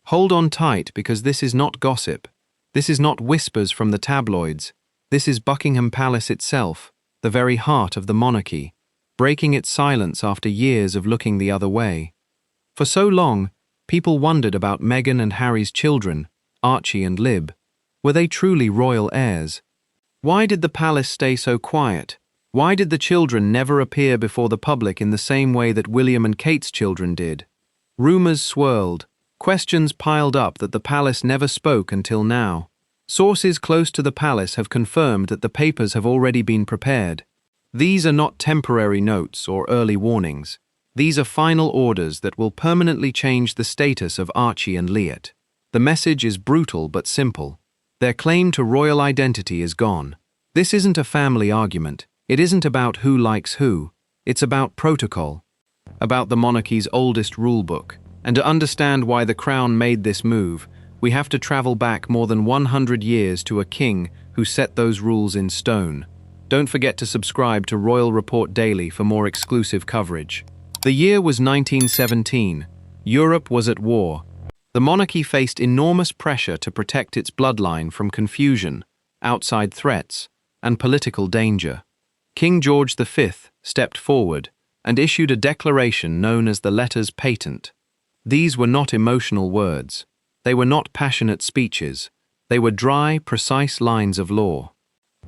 Hold on tight, because this is not gossip. This is not whispers from the tabloids. This is Buckingham Palace itself, the very heart of the monarchy, breaking its silence after years of looking the other way. For so long, people wondered about Meghan and Harry's children, Archie and Lib. Were they truly royal heirs? Why did the palace stay so quiet? Why did the children never appear before the public in the same way that William and Kate's children did? Rumors swirled. Questions piled up that the palace never spoke until now. Sources close to the palace have confirmed that the papers have already been prepared. These are not temporary notes or early warnings. These are final orders that will permanently change the status of Archie and Lilibet. The message is brutal but simple. Their claim to royal identity is gone. This isn't a family argument. It isn't about who likes who. It's about protocol. About the monarchy's oldest rulebook. And to understand why the crown made this move, we have to travel back more than 100 years to a king who set those rules in stone. Don't forget to subscribe to Royal Report Daily for more exclusive coverage. The year was 1917. Europe was at war. The monarchy faced enormous pressure to protect its bloodline from confusion, outside threats, and political danger. King George V stepped forward and issued a declaration known as the Letters Patent. These were not emotional words. They were not passionate speeches. They were dry, precise lines of law.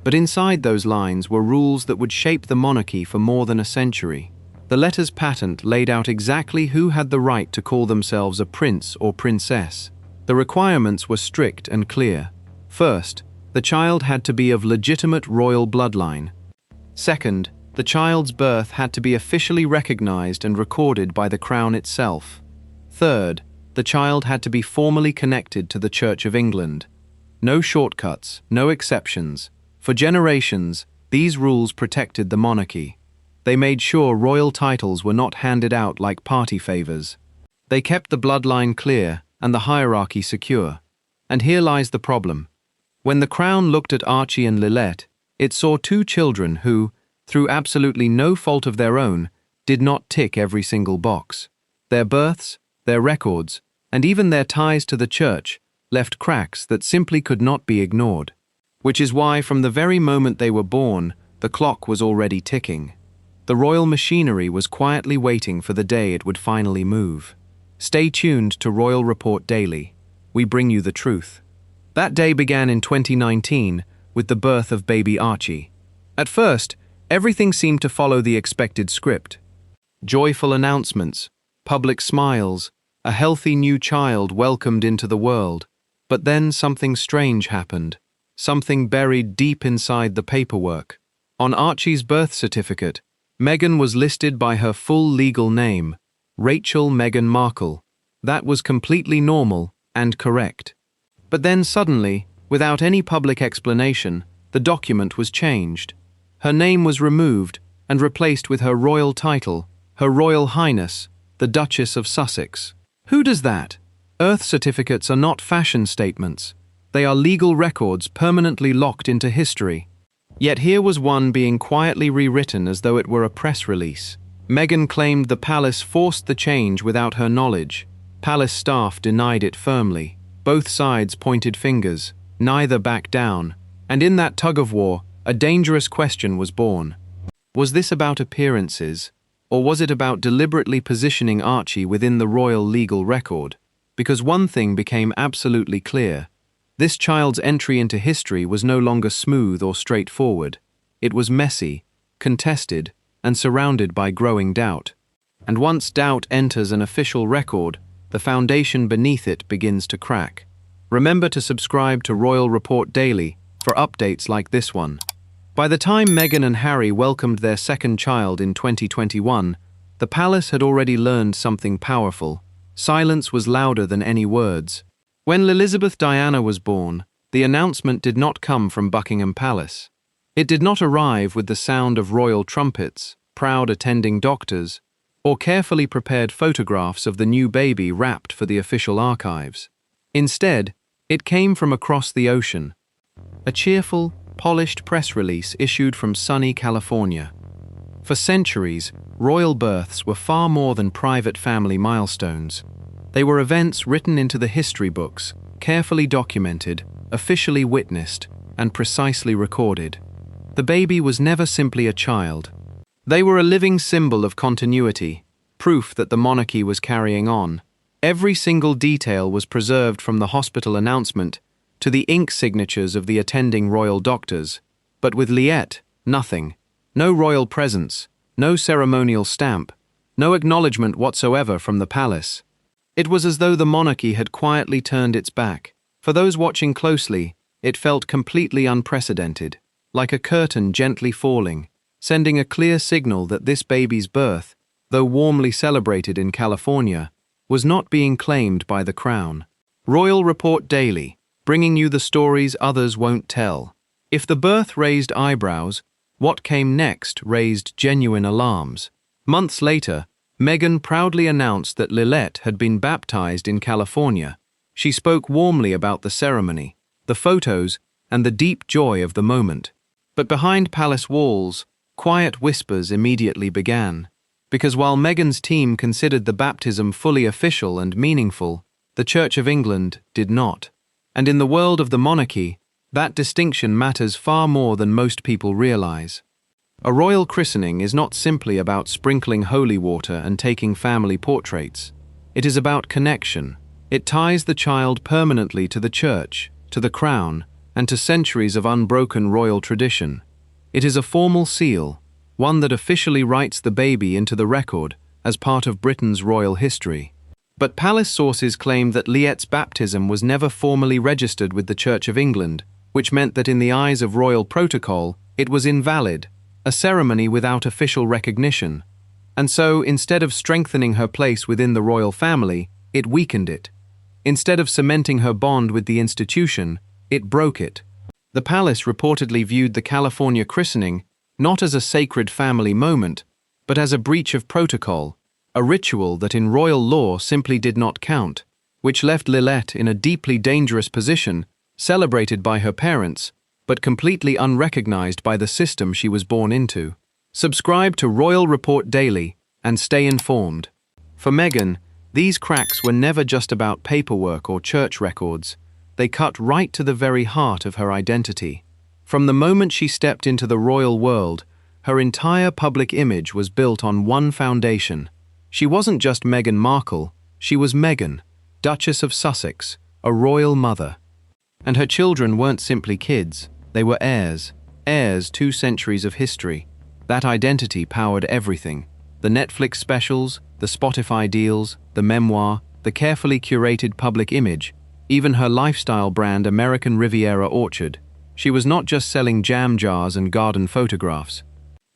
But inside those lines were rules that would shape the monarchy for more than a century. The Letters Patent laid out exactly who had the right to call themselves a prince or princess. The requirements were strict and clear. First, the child had to be of legitimate royal bloodline. Second, the child's birth had to be officially recognized and recorded by the crown itself. Third, the child had to be formally connected to the Church of England. No shortcuts, no exceptions. For generations, these rules protected the monarchy. They made sure royal titles were not handed out like party favors. They kept the bloodline clear and the hierarchy secure. And here lies the problem. When the crown looked at Archie and Lilibet, it saw two children who, through absolutely no fault of their own, did not tick every single box. Their births, their records, and even their ties to the church left cracks that simply could not be ignored. Which is why, from the very moment they were born, the clock was already ticking. The royal machinery was quietly waiting for the day it would finally move. Stay tuned to Royal Report Daily. We bring you the truth. That day began in 2019 with the birth of baby Archie. At first, everything seemed to follow the expected script. Joyful announcements, public smiles, a healthy new child welcomed into the world. But then something strange happened. Something buried deep inside the paperwork. On Archie's birth certificate, Meghan was listed by her full legal name, Rachel Meghan Markle. That was completely normal and correct. But then suddenly, without any public explanation, the document was changed. Her name was removed and replaced with her royal title, Her Royal Highness, the Duchess of Sussex. Who does that? Birth certificates are not fashion statements. They are legal records permanently locked into history. Yet here was one being quietly rewritten as though it were a press release. Meghan claimed the palace forced the change without her knowledge. Palace staff denied it firmly. Both sides pointed fingers. Neither backed down. And in that tug-of-war, a dangerous question was born. Was this about appearances, or was it about deliberately positioning Archie within the royal legal record? Because one thing became absolutely clear. This child's entry into history was no longer smooth or straightforward. It was messy, contested, and surrounded by growing doubt. And once doubt enters an official record, the foundation beneath it begins to crack. Remember to subscribe to Royal Report Daily for updates like this one. By the time Meghan and Harry welcomed their second child in 2021, the palace had already learned something powerful. Silence was louder than any words. When Elizabeth Diana was born, the announcement did not come from Buckingham Palace. It did not arrive with the sound of royal trumpets, proud attending doctors, or carefully prepared photographs of the new baby wrapped for the official archives. Instead, it came from across the ocean. A cheerful, polished press release issued from sunny California. For centuries, royal births were far more than private family milestones. They were events written into the history books, carefully documented, officially witnessed, and precisely recorded. The baby was never simply a child. They were a living symbol of continuity, proof that the monarchy was carrying on. Every single detail was preserved, from the hospital announcement to the ink signatures of the attending royal doctors. But with Lilibet, nothing. No royal presence, no ceremonial stamp, no acknowledgement whatsoever from the palace. It was as though the monarchy had quietly turned its back. For those watching closely, it felt completely unprecedented, like a curtain gently falling, sending a clear signal that this baby's birth, though warmly celebrated in California, was not being claimed by the crown. Royal Report Daily, bringing you the stories others won't tell. If the birth raised eyebrows, what came next raised genuine alarms. Months later, Meghan proudly announced that Lilibet had been baptized in California. She spoke warmly about the ceremony, the photos, and the deep joy of the moment. But behind palace walls, quiet whispers immediately began. Because while Meghan's team considered the baptism fully official and meaningful, the Church of England did not. And in the world of the monarchy, that distinction matters far more than most people realize. A royal christening is not simply about sprinkling holy water and taking family portraits. It is about connection. It ties the child permanently to the church, to the crown, and to centuries of unbroken royal tradition. It is a formal seal, one that officially writes the baby into the record as part of Britain's royal history. But palace sources claim that Lilibet's baptism was never formally registered with the Church of England, which meant that in the eyes of royal protocol, it was invalid, a ceremony without official recognition. And so, instead of strengthening her place within the royal family, it weakened it. Instead of cementing her bond with the institution, it broke it. The palace reportedly viewed the California christening not as a sacred family moment, but as a breach of protocol, a ritual that in royal law simply did not count, which left Lilibet in a deeply dangerous position, celebrated by her parents, but completely unrecognized by the system she was born into. Subscribe to Royal Report Daily and stay informed. For Meghan, these cracks were never just about paperwork or church records. They cut right to the very heart of her identity. From the moment she stepped into the royal world, her entire public image was built on one foundation. She wasn't just Meghan Markle, she was Meghan, Duchess of Sussex, a royal mother. And her children weren't simply kids, they were heirs 2 centuries of history. That identity powered everything. The Netflix specials, the Spotify deals, the memoir, the carefully curated public image, even her lifestyle brand American Riviera Orchard. She was not just selling jam jars and garden photographs.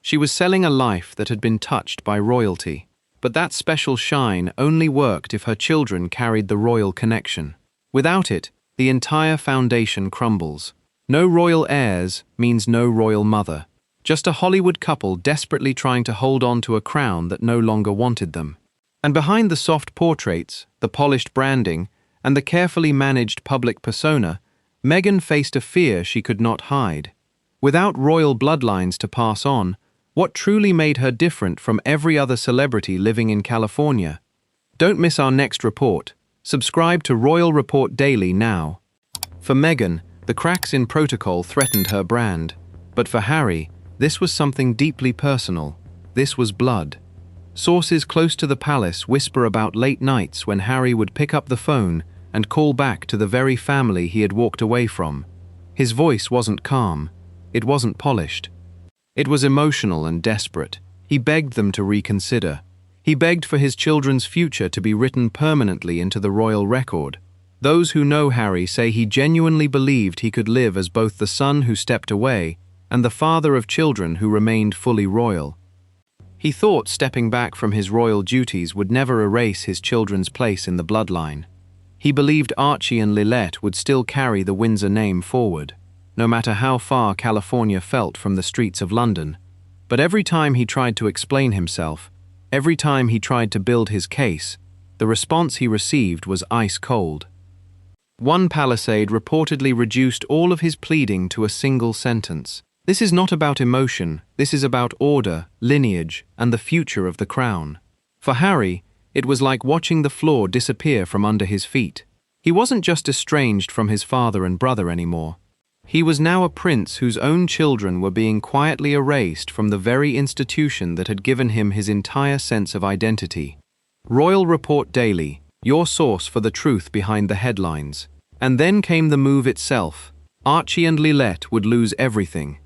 She was selling a life that had been touched by royalty. But that special shine only worked if her children carried the royal connection. Without it, the entire foundation crumbles. No royal heirs means no royal mother. Just a Hollywood couple desperately trying to hold on to a crown that no longer wanted them. And behind the soft portraits, the polished branding, and the carefully managed public persona, Meghan faced a fear she could not hide. Without royal bloodlines to pass on, what truly made her different from every other celebrity living in California? Don't miss our next report. Subscribe to Royal Report Daily now. For Meghan, the cracks in protocol threatened her brand. But for Harry, this was something deeply personal. This was blood. Sources close to the palace whisper about late nights when Harry would pick up the phone and call back to the very family he had walked away from. His voice wasn't calm. It wasn't polished. It was emotional and desperate. He begged them to reconsider. He begged for his children's future to be written permanently into the royal record. Those who know Harry say he genuinely believed he could live as both the son who stepped away and the father of children who remained fully royal. He thought stepping back from his royal duties would never erase his children's place in the bloodline. He believed Archie and Lilibet would still carry the Windsor name forward, no matter how far California felt from the streets of London. But every time he tried to explain himself, every time he tried to build his case, the response he received was ice cold. One palisade reportedly reduced all of his pleading to a single sentence. This is not about emotion, this is about order, lineage, and the future of the crown. For Harry, It was like watching the floor disappear from under his feet. He wasn't just estranged from his father and brother anymore. He was now a prince whose own children were being quietly erased from the very institution that had given him his entire sense of identity. Royal Report Daily, your source for the truth behind the headlines. And then came the move itself. Archie and Lilibet would lose everything.